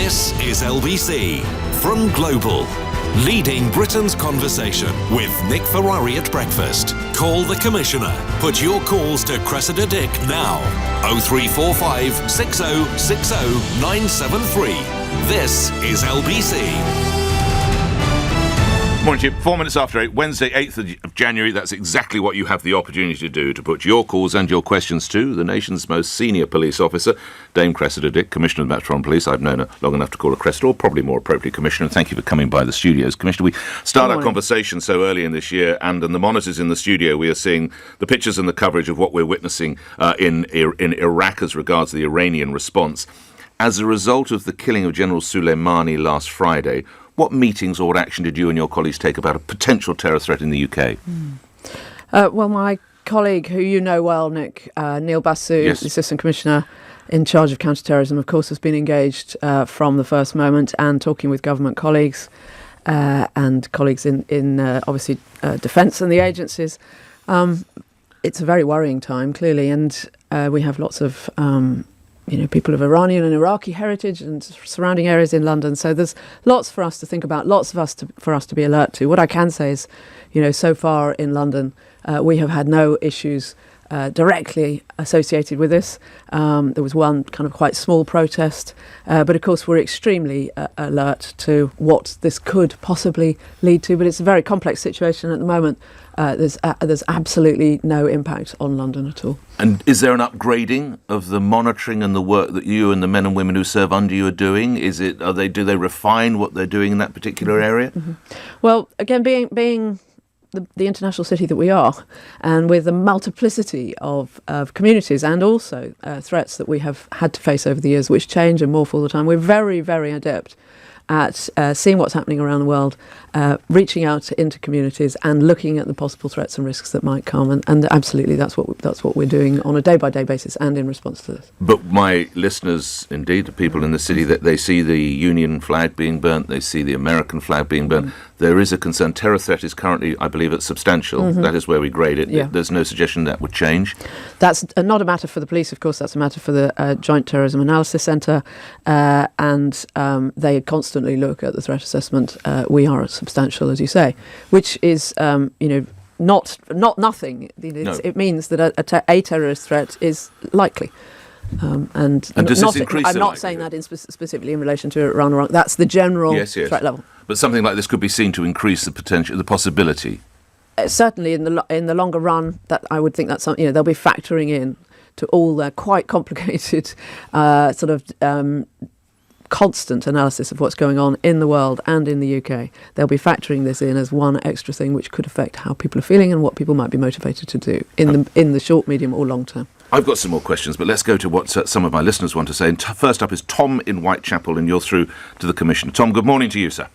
This is LBC from Global, leading Britain's conversation with Nick Ferrari at breakfast. Call the Commissioner. Put your calls to Cressida Dick now. 0345 6060 973. This is LBC. Morning to you. 4 minutes after 8, Wednesday, 8th of January. That's exactly what you have the opportunity to do, to put your calls and your questions to the nation's most senior police officer, Dame Cressida Dick, Commissioner of the Metropolitan Police. I've known her long enough to call her Cressida, or probably more appropriately Commissioner. Thank you for coming by the studios. Commissioner, we start our conversation so early in this year, and on the monitors in the studio we are seeing the pictures and the coverage of what we're witnessing in Iraq as regards the Iranian response. As a result of the killing of General Soleimani last Friday, what meetings or action did you and your colleagues take about a potential terror threat in the UK? Well, my colleague, who you know well, Nick, Neil Basu, Yes. the Assistant Commissioner in charge of counter-terrorism, of course, has been engaged from the first moment and talking with government colleagues and colleagues in obviously, defence and the agencies. It's a very worrying time, clearly, and we have lots of people of Iranian and Iraqi heritage and surrounding areas in London. So there's lots for us to think about, lots for us to be alert to. What I can say is, so far in London, we have had no issues directly associated with this. There was one kind of quite small protest, but of course we're extremely alert to what this could possibly lead to. But it's a very complex situation at the moment. There's absolutely no impact on London at all. And is there an upgrading of the monitoring and the work that you and the men and women who serve under you are doing? Do they refine what they're doing in that particular area? Mm-hmm. Well, again, being the international city that we are, and with the multiplicity of communities and also threats that we have had to face over the years, which change and morph all the time, we're very, very adept at seeing what's happening around the world, reaching out into communities and looking at the possible threats and risks that might come. And absolutely, that's what we're doing on a day-by-day basis and in response to this. But my listeners, indeed, the people in the city, that they see the Union flag being burnt, they see the American flag being burnt. Mm-hmm. There is a concern. Terror threat is currently, I believe, at substantial. Mm-hmm. That is where we grade it. Yeah. There's no suggestion that would change. That's not a matter for the police, of course. That's a matter for the Joint Terrorism Analysis Centre, and they constantly look at the threat assessment. We are at substantial, as you say, which is, not nothing. No. It means that a terrorist threat is likely. And does this increase? I'm not saying that specifically in relation to Iran. That's the general threat level. But something like this could be seen to increase the possibility. Certainly, in the longer run, that I would think that's something. They'll be factoring in to all their quite complicated constant analysis of what's going on in the world and in the UK. They'll be factoring this in as one extra thing which could affect how people are feeling and what people might be motivated to do in the short, medium or long term. I've got some more questions, but let's go to what some of my listeners want to say. And first up is Tom in Whitechapel, and you're through to the Commissioner. Tom, good morning to you, sir.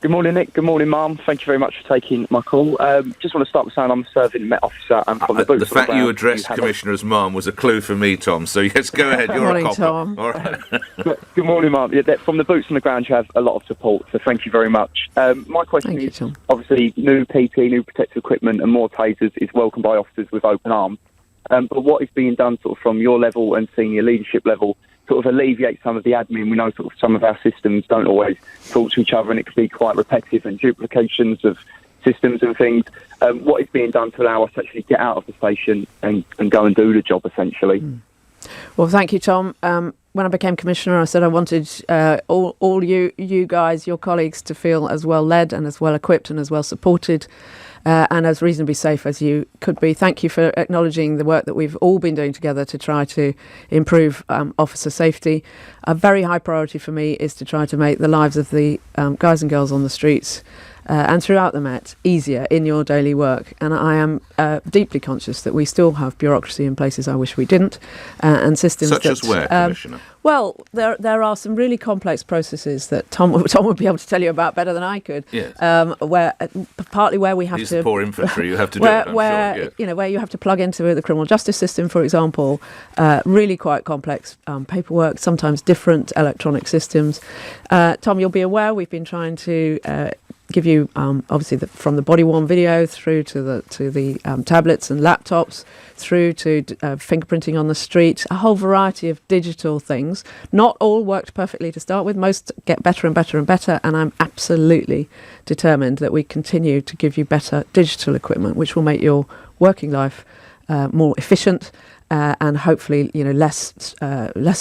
Good morning, Nick. Good morning, Mum. Thank you very much for taking my call. Just want to start with saying I'm a serving Met officer and from the boots. The fact you addressed Commissioner as Mum was a clue for me, Tom. So yes, go ahead. You're morning, a copper. Tom. All right. Good morning, Mum. Yeah, from the boots on the ground, you have a lot of support. So thank you very much. My question is, obviously, new PPE, new protective equipment, and more tasers is welcomed by officers with open arms. But what is being done sort of from your level and senior leadership level sort of alleviate some of the admin? We know sort of some of our systems don't always talk to each other and it can be quite repetitive and duplications of systems and things. What is being done to allow us to actually get out of the station and go and do the job, essentially? Well, thank you, Tom. When I became Commissioner, I said I wanted all you guys, your colleagues, to feel as well led and as well equipped and as well supported and as reasonably safe as you could be. Thank you for acknowledging the work that we've all been doing together to try to improve officer safety. A very high priority for me is to try to make the lives of the guys and girls on the streets and throughout the Met easier in your daily work. And I am deeply conscious that we still have bureaucracy in places I wish we didn't, and systems such as where, Commissioner? Well, there are some really complex processes that Tom would be able to tell you about better than I could. Yes. Where we have He's to the poor infantry. You have to do it. Where you have to plug into the criminal justice system, for example. Really quite complex paperwork. Sometimes different electronic systems. Tom, you'll be aware we've been trying to give you obviously from the body-worn video through to the tablets and laptops, through to fingerprinting on the street, a whole variety of digital things. Not all worked perfectly to start with. Most get better and better and better, and I'm absolutely determined that we continue to give you better digital equipment, which will make your working life more efficient. And hopefully, less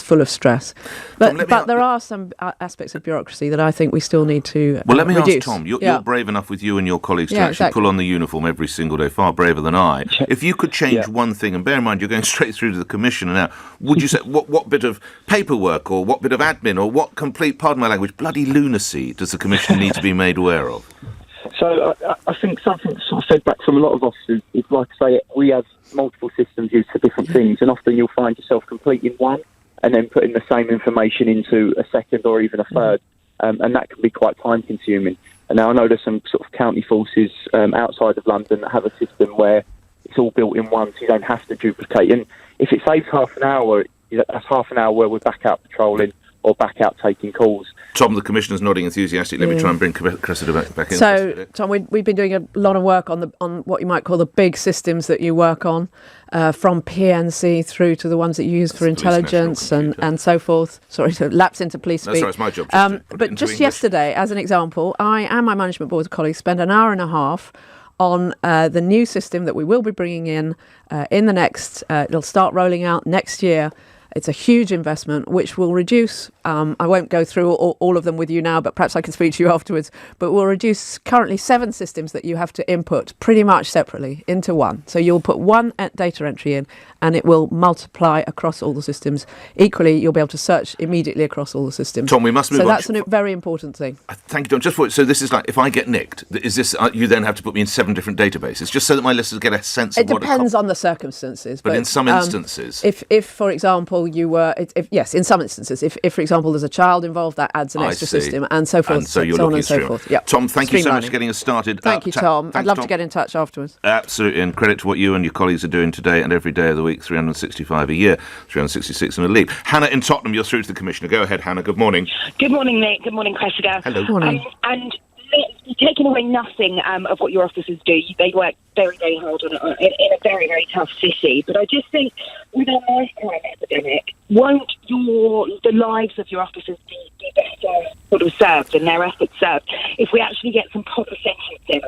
full of stress. But there are some aspects of bureaucracy that I think we still need to Well, let me reduce. ask Tom. You're brave enough with you and your colleagues to actually pull on the uniform every single day, far braver than I. If you could change one thing, and bear in mind you're going straight through to the Commissioner now, would you say what bit of paperwork or what bit of admin or what complete, pardon my language, bloody lunacy does the Commissioner need to be made aware of? So I think something sort of fed back from a lot of officers is, like I say, we have multiple systems used for different things, and often you'll find yourself completing one and then putting the same information into a second or even a third, and that can be quite time consuming. And now I know there's some sort of county forces outside of London that have a system where it's all built in one, so you don't have to duplicate. And if it saves half an hour, that's half an hour where we're back out patrolling or back out taking calls. Tom, the Commissioner's nodding enthusiastically. Let me try and bring Cressida back in. So, Tom, we've been doing a lot of work on what you might call the big systems that you work on, from PNC through to the ones that you use for intelligence and so forth. Sorry to lapse into police speak. That's right, it's my job. But just yesterday, as an example, I and my management board colleagues spent an hour and a half on the new system that we will be bringing in the next. It'll start rolling out next year. It's a huge investment which will reduce, I won't go through all of them with you now, but perhaps I can speak to you afterwards, but will reduce currently 7 systems that you have to input pretty much separately into one. So you'll put one data entry in and it will multiply across all the systems. Equally, you'll be able to search immediately across all the systems. Tom, we must move on. So that's a very important thing. Thank you, Tom. So this is like, if I get nicked, is this, you then have to put me in 7 different databases, just so that my listeners get a sense of what... It depends on the circumstances. But in some instances... If, for example, you were... Yes, in some instances. If, for example, there's a child involved, that adds an extra system, and so forth, and so on and so forth. Yep. Tom, thank you so much for getting us started. Thank you, Tom. I'd love to get in touch afterwards. Absolutely, and credit to what you and your colleagues are doing today and every day of the week, 365 a year, 366 in a leave. Hannah in Tottenham, you're through to the Commissioner. Go ahead, Hannah. Good morning. Good morning, Nick. Good morning, Cressida. Hello. Good morning. And taking away nothing of what your officers do. They work very, very hard in a very, very tough city. But I just think with our knife crime epidemic, won't the lives of your officers be better sort of served and their efforts served if we actually get some proper sentencing?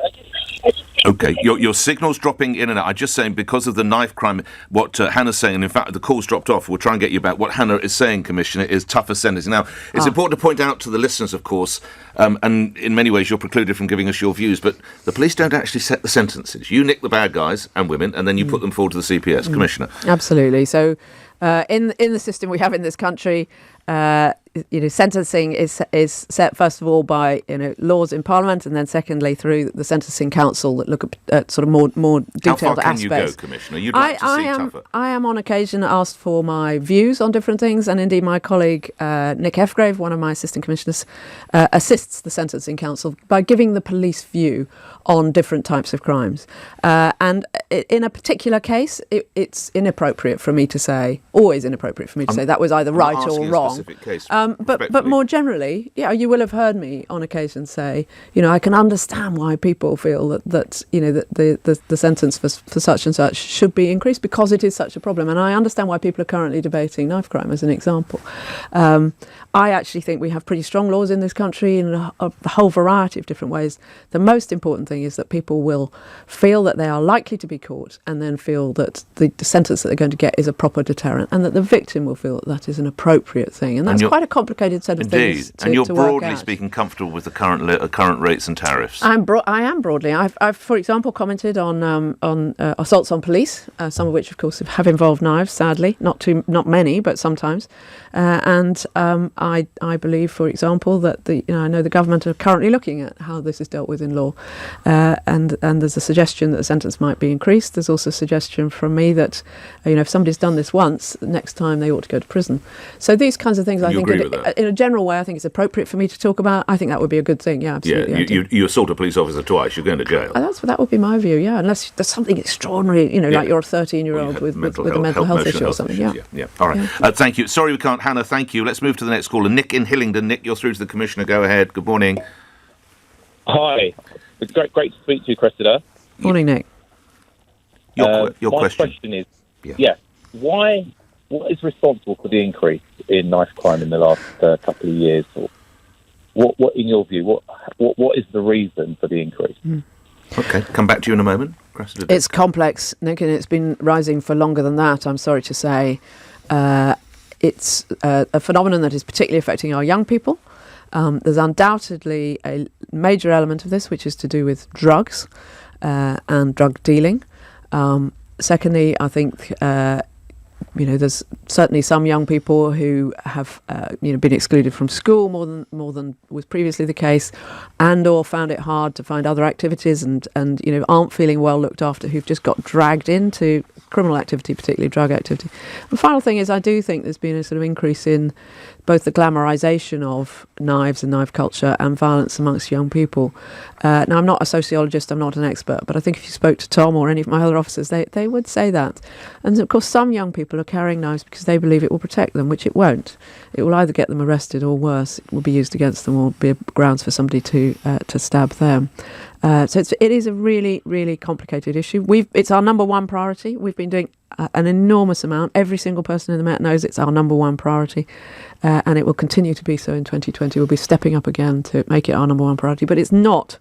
Okay, your signal's dropping in and out. I'm just saying, because of the knife crime, what Hannah's saying, and in fact the call's dropped off, we'll try and get you back. What Hannah is saying, Commissioner, is tougher sentencing. Now, it's important to point out to the listeners, of course, and in many ways you're precluded from giving us your views, but the police don't actually set the sentences. You nick the bad guys and women, and then you put them forward to the CPS. Commissioner. Absolutely. So in the system we have in this country, sentencing is set first of all by laws in Parliament, and then secondly through the Sentencing Council that look at sort of more detailed aspects. How far can you go, Commissioner? You'd like to see tougher. I am on occasion asked for my views on different things, and indeed my colleague Nick Hefgrave, one of my assistant commissioners, assists the Sentencing Council by giving the police view on different types of crimes. And in a particular case, it's inappropriate for me to say, always inappropriate for me to say that was either right or wrong. But more generally, you will have heard me on occasion say, I can understand why people feel that the sentence for such and such should be increased because it is such a problem. And I understand why people are currently debating knife crime as an example. I actually think we have pretty strong laws in this country in a whole variety of different ways. The most important thing is that people will feel that they are likely to be caught, and then feel that the sentence that they're going to get is a proper deterrent, and that the victim will feel that is an appropriate thing. And that's quite a complicated set of things to and you're to broadly work out. speaking comfortable with the current rates and tariffs? I am broadly. I've for example, commented on assaults on police, some of which, of course, have involved knives. Sadly, not many, but sometimes. And I believe, for example, that I know the government are currently looking at how this is dealt with in law, and there's a suggestion that the sentence might be increased. There's also a suggestion from me that if somebody's done this once, the next time they ought to go to prison. So these kinds of things, I think, in a general way, I think it's appropriate for me to talk about. I think that would be a good thing. Yeah, absolutely. Yeah, you assault a police officer twice, you're going to jail. That would be my view. Yeah, unless there's something extraordinary, like you're a 13-year-old with a mental health issue or something. Yeah. All right. Thank you. Sorry we can't, Hannah. Thank you. Let's move to the next caller. Nick in Hillingdon. Nick, you're through to the Commissioner. Go ahead. Good morning. Hi. It's great to speak to you, Cressida. Morning, Nick. Your my question is, what is responsible for the increase in knife crime in the last couple of years? Or what, in your view, what is the reason for the increase? Okay, come back to you in a moment. Cressida Dick. It's complex, Nick, and it's been rising for longer than that, I'm sorry to say. It's a phenomenon that is particularly affecting our young people. There's undoubtedly a major element of this, which is to do with drugs and drug dealing. Secondly, I think there's certainly some young people who have been excluded from school more than was previously the case, and/or found it hard to find other activities, and aren't feeling well looked after, who've just got dragged into criminal activity, particularly drug activity. The final thing is, I do think there's been a sort of increase in both the glamorisation of knives and knife culture and violence amongst young people. Now, I'm not a sociologist, I'm not an expert, but I think if you spoke to Tom or any of my other officers, they would say that. And of course, some young people are carrying knives because they believe it will protect them, which it won't. It will either get them arrested, or worse, it will be used against them, or be grounds for somebody to stab them. So it is a really, really complicated issue. It's our number one priority. We've been doing an enormous amount. Every single person in the Met knows it's our number one priority, and it will continue to be so in 2020. We'll be stepping up again to make it our number one priority. But it's not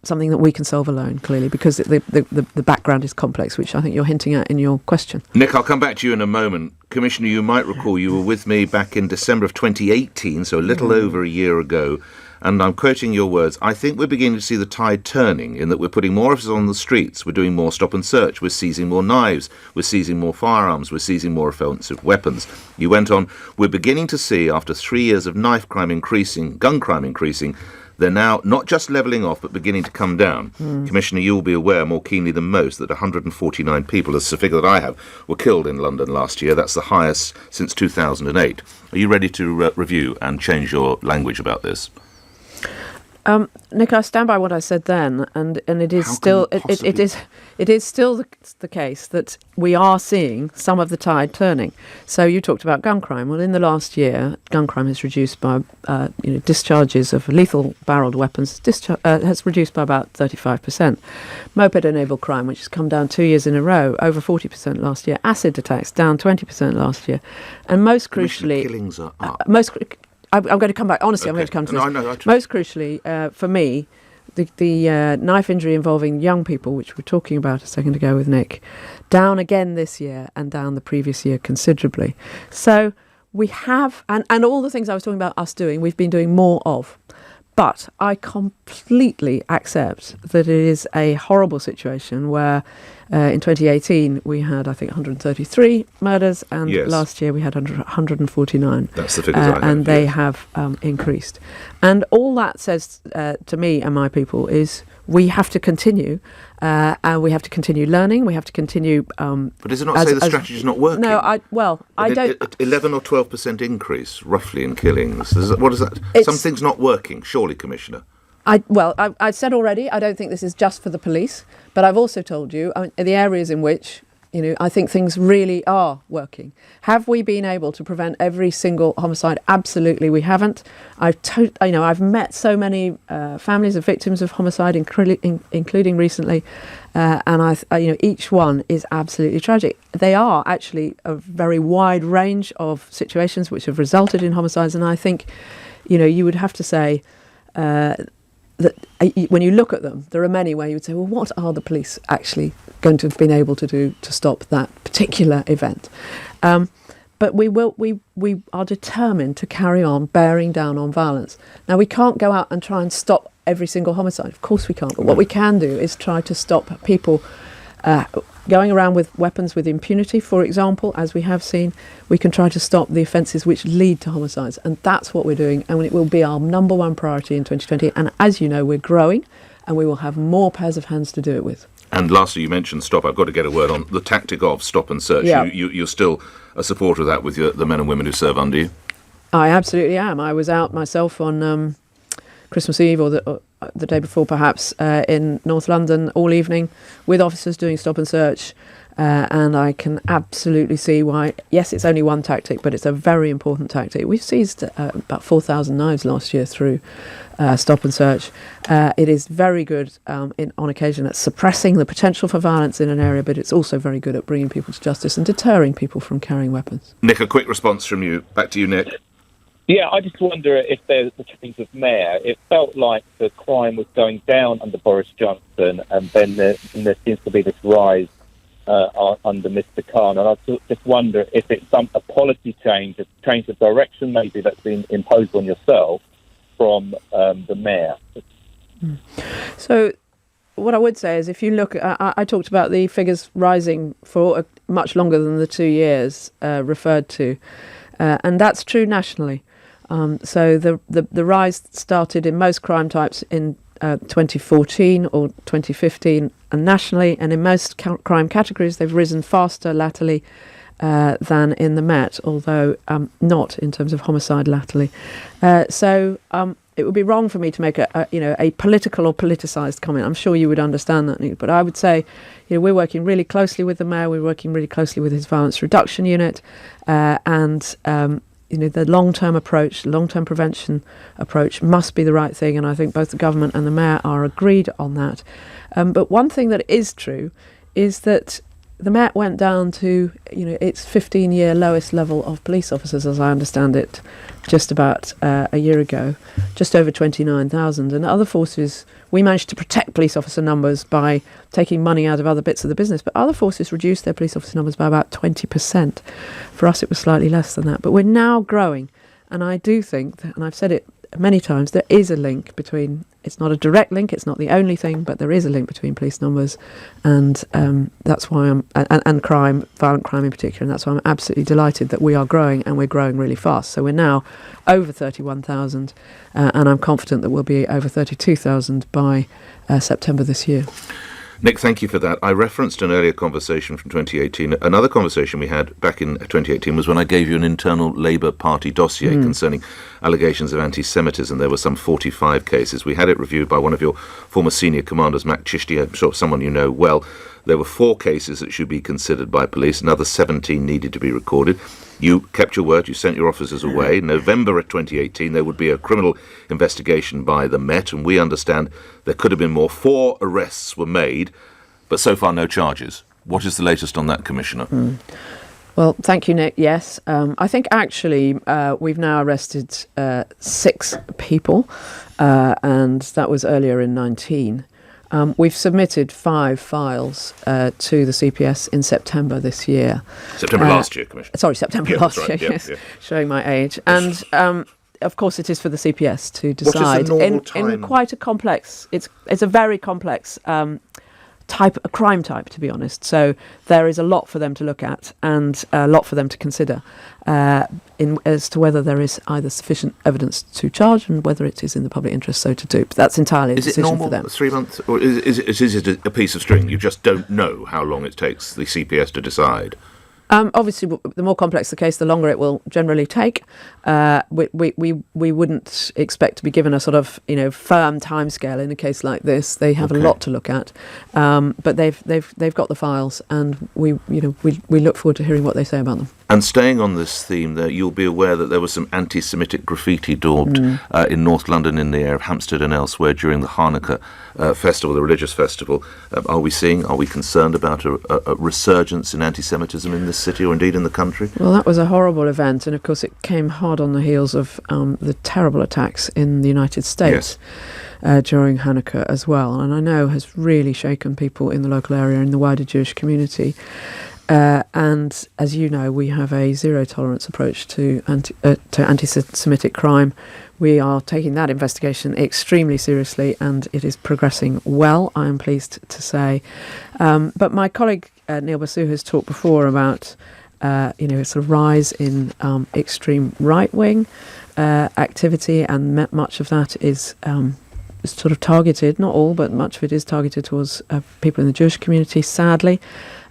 something that we can solve alone, clearly, because the background is complex, which I think you're hinting at in your question. Nick, I'll come back to you in a moment. Commissioner, you might recall you were with me back in December of 2018, so a little over a year ago. And I'm quoting your words, I think we're beginning to see the tide turning, in that we're putting more officers on the streets, we're doing more stop and search, we're seizing more knives, we're seizing more firearms, we're seizing more offensive weapons. You went on, we're beginning to see, after 3 years of knife crime increasing, gun crime increasing, they're now not just levelling off, but beginning to come down. Commissioner, you will be aware more keenly than most that 149 people, as the figure that I have, were killed in London last year. That's the highest since 2008. Are you ready to review and change your language about this? Nick, I stand by what I said then, and it is still it is still the case that we are seeing some of the tide turning. So you talked about gun crime. Well, in the last year, gun crime has reduced by discharges of lethal barreled weapons has reduced by about 35%. Moped-enabled crime, which has come down 2 years in a row, over 40% last year. Acid attacks down 20% last year, and most crucially, killings are up. I'm going to come back. Honestly, I'm going to come to this. No, Most crucially, for me, the knife injury involving young people, which we were talking about a second ago with Nick, down again this year and down the previous year considerably. So we have, and all the things I was talking about us doing, we've been doing more of. But I completely accept that it is a horrible situation where in 2018 we had, I think, 133 murders, and last year we had 149. That's the figures I have. And they have increased. And all that says to me and my people is we have to continue, and we have to continue learning. We have to continue. But does it not say the strategy is not working? No, I don't. 11 or 12% increase, roughly, in killings. What is that? Something's not working, surely, Commissioner. I said already, I don't think this is just for the police, but I've also told you the areas in which I think things really are working. Have we been able to prevent every single homicide? Absolutely, we haven't. I've met so many families of victims of homicide, including recently, and each one is absolutely tragic. They are actually a very wide range of situations which have resulted in homicides, and I think, you would have to say that when you look at them, there are many where you would say, well, what are the police actually going to have been able to do to stop that particular event? But we are determined to carry on bearing down on violence. Now, we can't go out and try and stop every single homicide. Of course we can't. But what we can do is try to stop people going around with weapons with impunity, for example, as we have seen. We can try to stop the offences which lead to homicides, and that's what we're doing, and it will be our number one priority in 2020. And as you know, we're growing, and we will have more pairs of hands to do it with. And lastly, you mentioned stop. I've got to get a word on the tactic of stop and search. Yeah. You're still a supporter of that with the men and women who serve under you? I absolutely am. I was out myself on Christmas Eve or the day before perhaps, in North London all evening with officers doing stop and search. And I can absolutely see why. Yes, it's only one tactic, but it's a very important tactic. We've seized about 4,000 knives last year through stop and search. It is very good on occasion at suppressing the potential for violence in an area, but it's also very good at bringing people to justice and deterring people from carrying weapons. Nick, a quick response from you. Back to you, Nick. Yeah, I just wonder if there's a change of mayor. It felt like the crime was going down under Boris Johnson, and then there seems to be this rise under Mr. Khan, and I just wonder if it's a policy change, a change of direction maybe that's been imposed on yourself from the mayor. So what I would say is, if you look, I talked about the figures rising for much longer than the 2 years referred to, and that's true nationally. So the rise started in most crime types in 2014 or 2015 and nationally, and in most crime categories they've risen faster latterly than in the Met, although not in terms of homicide latterly. So it would be wrong for me to make a political or politicised comment. I'm sure you would understand that, Nick, but I would say, we're working really closely with the Mayor, we're working really closely with his violence reduction unit, and the long-term approach, long-term prevention approach must be the right thing, and I think both the government and the Mayor are agreed on that. But one thing that is true is that the Met went down to, its 15-year lowest level of police officers, as I understand it, just about a year ago, just over 29,000. And other forces, we managed to protect police officer numbers by taking money out of other bits of the business, but other forces reduced their police officer numbers by about 20%. For us, it was slightly less than that. But we're now growing, and I do think that, and I've said it many times, there is a link between, it's not a direct link, it's not the only thing, but there is a link between police numbers and that's why and crime, violent crime in particular, and that's why I'm absolutely delighted that we are growing, and we're growing really fast. So we're now over 31,000 and I'm confident that we'll be over 32,000 by September this year. Nick, thank you for that. I referenced an earlier conversation from 2018. Another conversation we had back in 2018 was when I gave you an internal Labour Party dossier concerning allegations of anti-Semitism. There were some 45 cases. We had it reviewed by one of your former senior commanders, Matt Chishti, I'm sure someone you know well. There were 4 cases that should be considered by police. Another 17 needed to be recorded. You kept your word. You sent your officers away. In November of 2018, there would be a criminal investigation by the Met, and we understand there could have been more. 4 arrests were made, but so far no charges. What is the latest on that, Commissioner? Well, thank you, Nick. Yes, I think actually we've now arrested 6 people, and that was earlier in 19. We've submitted 5 files to the CPS in September this year. September last year, Commissioner. Sorry, September last year, right. yes. Showing my age. And of course it is for the CPS to decide. What is the normal time? In quite a complex, it's a very complex a crime type, to be honest. So there is a lot for them to look at and a lot for them to consider as to whether there is either sufficient evidence to charge and whether it is in the public interest so to do. But that's entirely a decision for them. Is it normal 3 months, or is it a piece of string? You just don't know how long it takes the CPS to decide? Obviously, the more complex the case, the longer it will generally take. We wouldn't expect to be given a sort of firm timescale in a case like this. They have a lot to look at, but they've got the files, and we look forward to hearing what they say about them. And staying on this theme, there you'll be aware that there was some anti-Semitic graffiti daubed in North London, in the area of Hampstead and elsewhere during the Hanukkah festival, the religious festival. Are we concerned about a resurgence in anti-Semitism in this city, or indeed in the country? Well, that was a horrible event, and of course it came hard on the heels of the terrible attacks in the United States. Yes. During Hanukkah as well, and I know has really shaken people in the local area and the wider Jewish community. And as you know, we have a zero-tolerance approach to anti-Semitic crime. We are taking that investigation extremely seriously, and it is progressing well, I am pleased to say. But my colleague Neil Basu has talked before about a sort of rise in extreme right-wing activity, and much of that is sort of targeted, not all, but much of it is targeted towards people in the Jewish community, sadly.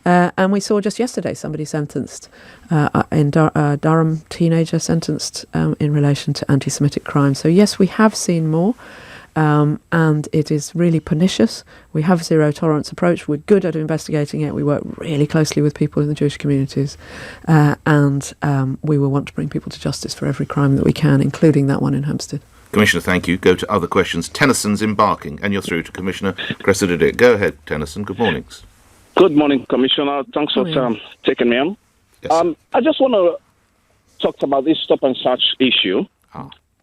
And we saw just yesterday somebody sentenced, in Durham, teenager sentenced in relation to anti-Semitic crime. So yes, we have seen more. and it is really pernicious. We have a zero tolerance approach. We're good at investigating it. We work really closely with people in the Jewish communities, and we will want to bring people to justice for every crime that we can, including that one in Hampstead. Commissioner, thank you. Go to other questions. Tennyson's in Barking, and you're through to Commissioner Cressida Dick. Go ahead, Tennyson. Good morning. Good morning, Commissioner. Thanks for taking me on. Yes, I just want to talk about this stop and search issue,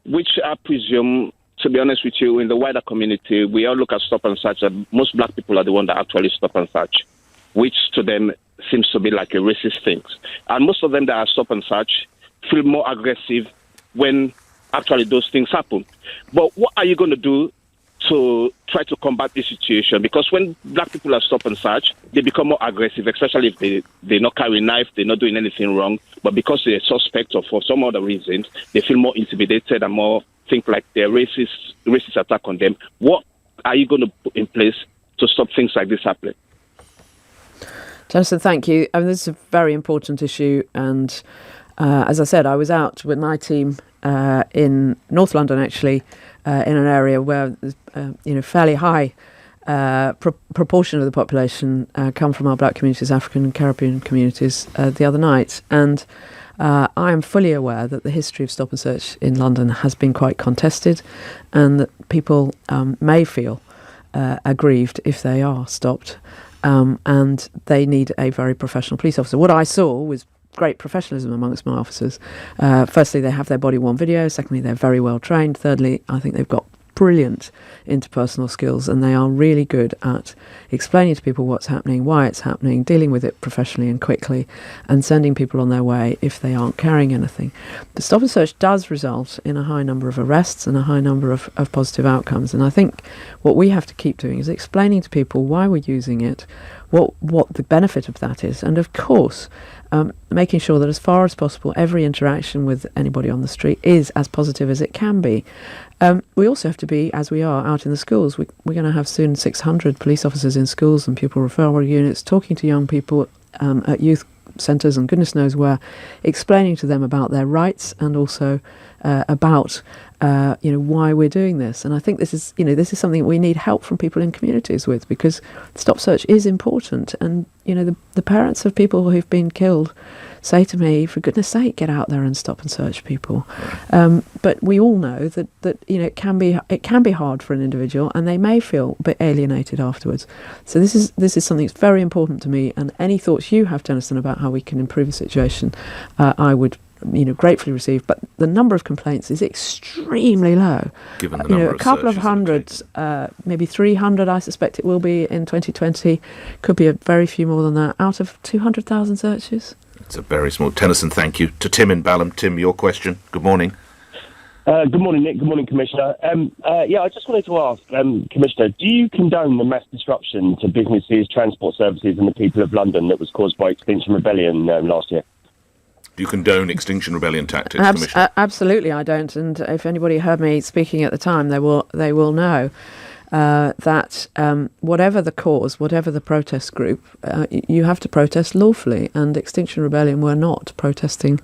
which I presume, to be honest with you, in the wider community, we all look at stop and search, and most black people are the ones that actually stop and search, which to them seems to be like a racist thing. And most of them that are stop and search feel more aggressive when actually those things happen. But what are you going to do to try to combat this situation? Because when black people are stop and search, they become more aggressive, especially if they're not carrying a knife, they're not doing anything wrong. But because they're suspect or for some other reasons, they feel more intimidated and more think like they're racist attack on them. What are you going to put in place to stop things like this happening? Jonathan, thank you. I mean, this is a very important issue, and as I said, I was out with my team in North London, actually, in an area where fairly high proportion of the population come from our black communities, African and Caribbean communities, the other night. And I am fully aware that the history of stop and search in London has been quite contested, and that people may feel aggrieved if they are stopped, and they need a very professional police officer. What I saw was great professionalism amongst my officers. Firstly, they have their body-worn video. Secondly, they're very well trained. Thirdly, I think they've got brilliant interpersonal skills, and they are really good at explaining to people what's happening, why it's happening, dealing with it professionally and quickly, and sending people on their way if they aren't carrying anything. The stop and search does result in a high number of arrests and a high number of positive outcomes, and I think what we have to keep doing is explaining to people why we're using it, what the benefit of that is, and of course making sure that as far as possible every interaction with anybody on the street is as positive as it can be. We also have to be, as we are out in the schools, we're going to have soon 600 police officers in schools and pupil referral units talking to young people at youth centres and goodness knows where, explaining to them about their rights and also about why we're doing this. And I think this is something we need help from people in communities with, because stop search is important. And the parents of people who've been killed say to me, for goodness sake, get out there and stop and search people. But we all know that it can be hard for an individual, and they may feel a bit alienated afterwards. So this is something that's very important to me. And any thoughts you have, Tennyson, about how we can improve the situation, I would gratefully receive. But the number of complaints is extremely low. Given the number a couple of hundred, maybe 300, I suspect it will be in 2020. Could be a very few more than that out of 200,000 searches. It's a very small. Tennyson, thank you. To Tim in Balham. Tim, your question. Good morning. Good morning, Nick. Good morning, Commissioner. I just wanted to ask, Commissioner, do you condone the mass disruption to businesses, transport services and the people of London that was caused by Extinction Rebellion last year? Do you condone Extinction Rebellion tactics, Commissioner? Absolutely, I don't. And if anybody heard me speaking at the time, they will know that whatever the cause, whatever the protest group, you have to protest lawfully. And Extinction Rebellion were not protesting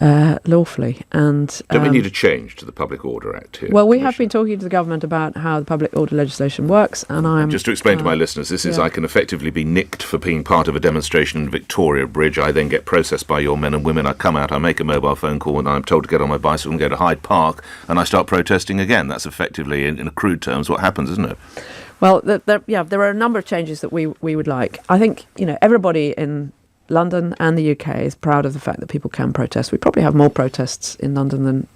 lawfully. And don't we need a change to the Public Order Act here? Well, we have been talking to the government about how the public order legislation works, and I'm just to explain to my listeners, this is I can effectively be nicked for being part of a demonstration in Victoria Bridge. I then get processed by your men and women. I come out, I make a mobile phone call, and I'm told to get on my bicycle and go to Hyde Park, and I start protesting again. That's effectively, in crude terms, what happens, isn't it? Well, there are a number of changes that we would like. I think everybody in London and the UK is proud of the fact that people can protest. We probably have more protests in London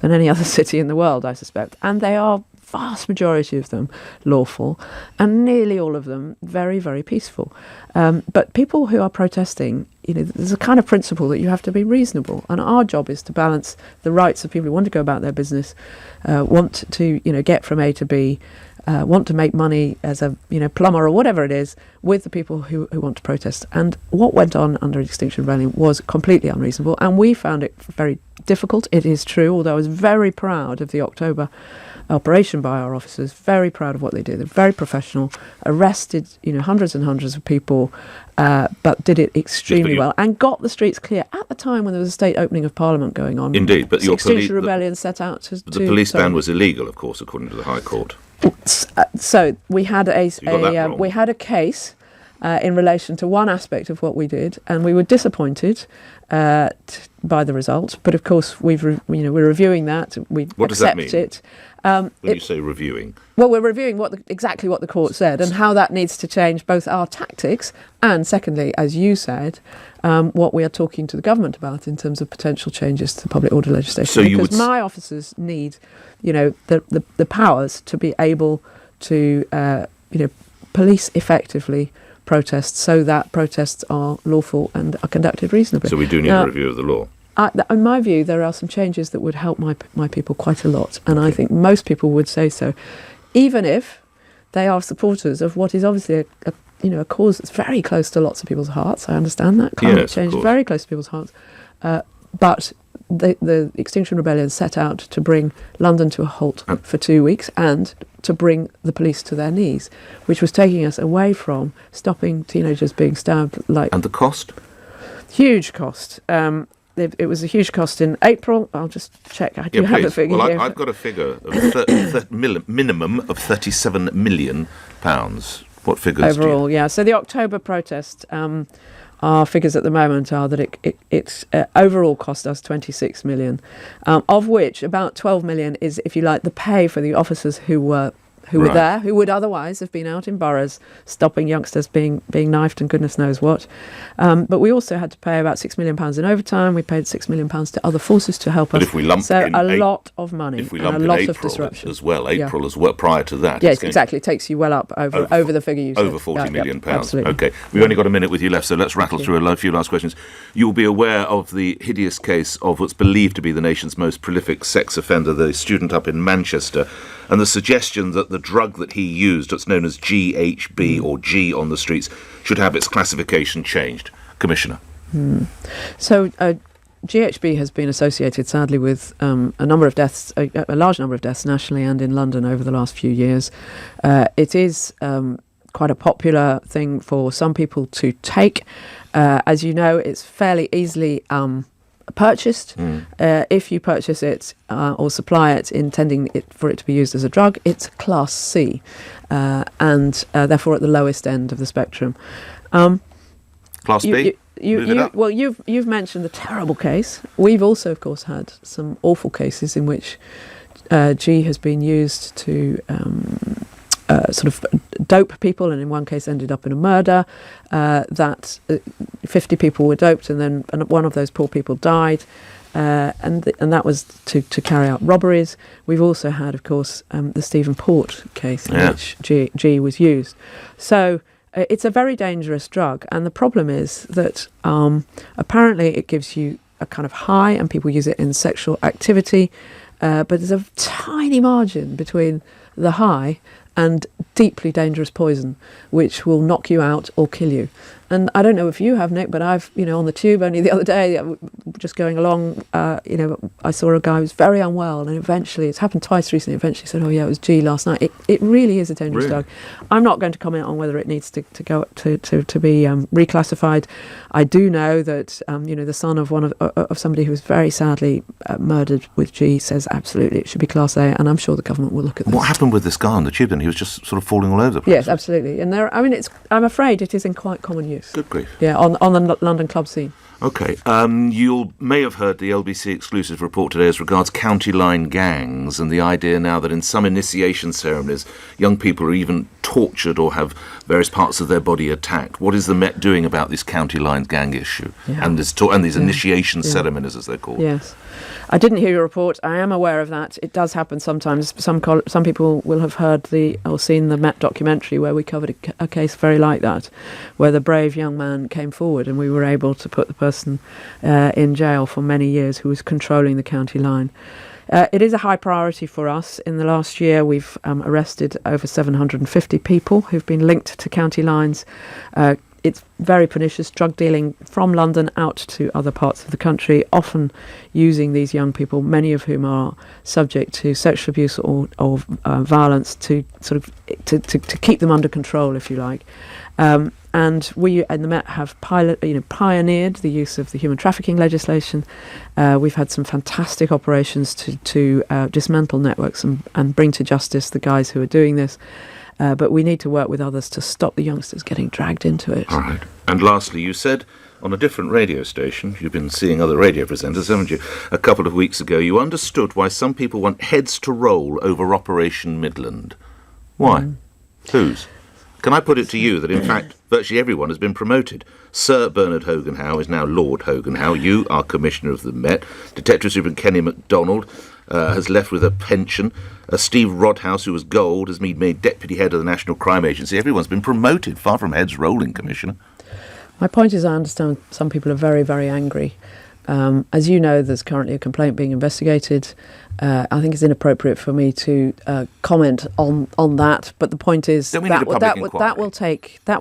than any other city in the world, I suspect. And they are, vast majority of them, lawful, and nearly all of them very, very peaceful. But people who are protesting, there's a kind of principle that you have to be reasonable. And our job is to balance the rights of people who want to go about their business, want to, get from A to B, want to make money as a plumber or whatever it is, with the people who want to protest. And what went on under Extinction Rebellion was completely unreasonable, and we found it very difficult. It is true, although I was very proud of the October operation by our officers. Very proud of what they did. They're very professional. Arrested, hundreds and hundreds of people, but did it extremely well and got the streets clear at the time when there was a state opening of Parliament going on. Indeed, but your Extinction Rebellion set out to... The police ban was illegal, of course, according to the High Court. So we had a case in relation to one aspect of what we did, and we were disappointed by the result. But of course, we're reviewing that. We what does that accept mean? It. When you say reviewing? Well, we're reviewing exactly what the court said and how that needs to change both our tactics and, secondly, as you said, what we are talking to the government about in terms of potential changes to public order legislation. So because my officers need, the powers to be able to, police effectively protests so that protests are lawful and are conducted reasonably. So we do need a review of the law. In my view, there are some changes that would help my people quite a lot, and I think most people would say so, even if they are supporters of what is obviously a cause that's very close to lots of people's hearts. I understand that climate change is very close to people's hearts, but the Extinction Rebellion set out to bring London to a halt for 2 weeks and to bring the police to their knees, which was taking us away from stopping teenagers being stabbed. And the cost? Huge cost. It was a huge cost in April. I'll just check. I do have the figure here. Well, I've got a figure of minimum of £37 million. What figures overall? do you... Yeah. So the October protest, our figures at the moment are that it overall cost us 26 million, of which about 12 million is, if you like, the pay for the officers who were there, who would otherwise have been out in boroughs stopping youngsters being knifed and goodness knows what. But we also had to pay about £6 million in overtime. We paid £6 million to other forces to help us. But if we lump in lot of money, if we and lump a lot in of April disruption as well, as well prior to that. Yes, exactly. It takes you well up over the figure you said. Over £40 million. Absolutely. Okay, we've only got a minute with you left, so let's rattle through a few last questions. You'll be aware of the hideous case of what's believed to be the nation's most prolific sex offender, the student up in Manchester, and the suggestion that the drug that he used, that's known as GHB or G on the streets, should have its classification changed. Commissioner. So GHB has been associated, sadly, with a number of deaths, a large number of deaths nationally and in London over the last few years. It is quite a popular thing for some people to take. As you know, it's fairly easily purchased. If you purchase it or supply it intending for it to be used as a drug, it's Class C, and therefore at the lowest end of the spectrum. Class B? You've mentioned the terrible case. We've also, of course, had some awful cases in which G has been used to sort of dope people, and in one case ended up in a murder. That 50 people were doped, and one of those poor people died, and that was to carry out robberies. We've also had, of course, the Stephen Port case in which G was used. So it's a very dangerous drug, and the problem is that apparently it gives you a kind of high, and people use it in sexual activity, but there's a tiny margin between the high and deeply dangerous poison, which will knock you out or kill you. And I don't know if you have, Nick, but I've, on the tube only the other day, just going along, I saw a guy who was very unwell, and eventually, it's happened twice recently, eventually said, oh yeah, it was G last night. It really is a dangerous drug. I'm not going to comment on whether it needs to go to be reclassified. I do know that, the son of of somebody who was very sadly murdered with G says absolutely it should be Class A, and I'm sure the government will look at this. What happened with this guy on the tube then? He was just sort of falling all over the place. Yes, absolutely. And I'm afraid it is in quite common use. Good grief. Yeah, on the London club scene. Okay. You may have heard the LBC exclusive report today as regards county line gangs, and the idea now that in some initiation ceremonies, young people are even tortured or have various parts of their body attacked. What is the Met doing about this county line gang issue and these initiation ceremonies, as they're called? Yes. I didn't hear your report. I am aware of that. It does happen sometimes. Some people will have heard or seen the Met documentary where we covered a case very like that, where the brave young man came forward and we were able to put the person in jail for many years who was controlling the county line. It is a high priority for us. In the last year, we've arrested over 750 people who've been linked to county lines. it's very pernicious, drug dealing from London out to other parts of the country, often using these young people, many of whom are subject to sexual abuse or violence, to sort of to keep them under control, if you like. And we in the Met have pioneered the use of the human trafficking legislation. We've had some fantastic operations to dismantle networks and bring to justice the guys who are doing this. But we need to work with others to stop the youngsters getting dragged into it. All right. And lastly, you said on a different radio station, you've been seeing other radio presenters, haven't you? A couple of weeks ago, you understood why some people want heads to roll over Operation Midland. Why? Whose? Can I put it to you that, in fact, virtually everyone has been promoted? Sir Bernard Hogan-Howe is now Lord Hogan-Howe. You are Commissioner of the Met. Detective Superintendent Kenny MacDonald has left with a pension. Steve Rodhouse, who was gold, has been made Deputy Head of the National Crime Agency. Everyone's been promoted, far from heads rolling, Commissioner. My point is, I understand some people are very, very angry. As you know, there's currently a complaint being investigated. I think it's inappropriate for me to comment on that. But the point is that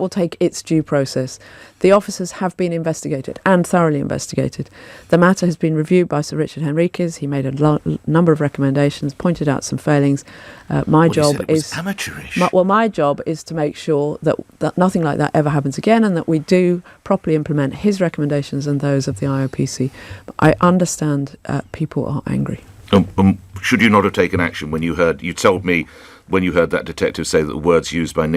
will take its due process. The officers have been investigated and thoroughly investigated. The matter has been reviewed by Sir Richard Henriques. He made a number of recommendations, pointed out some failings. My job is amateurish. My job is to make sure that nothing like that ever happens again, and that we do properly implement his recommendations and those of the IOPC. But I understand people are angry. Should you not have taken action when you told me when you heard that detective say that the words used by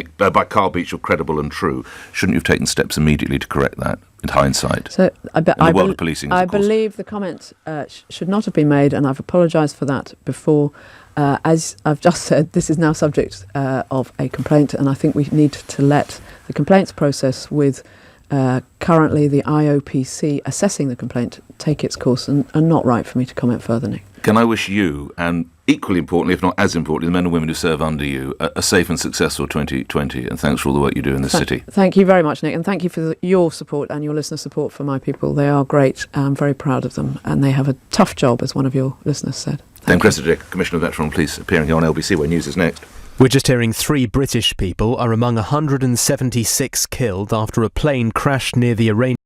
Carl Beach were credible and true? Shouldn't you have taken steps immediately to correct that in hindsight? So the world of policing, I believe the comment should not have been made, and I've apologised for that before. As I've just said, this is now subject of a complaint, and I think we need to let the complaints process with currently the IOPC assessing the complaint take its course, and not right for me to comment further, Nick. Can I wish you, and equally importantly, if not as importantly, the men and women who serve under you, a safe and successful 2020, and thanks for all the work you do in the city. Thank you very much, Nick, and thank you for your support and your listener support for my people. They are great. I'm very proud of them, and they have a tough job, as one of your listeners said. Dame Cressida Dick, Commissioner of Veteran Police, appearing here on LBC, where news is next. We're just hearing 3 British people are among 176 killed after a plane crashed near the Iranian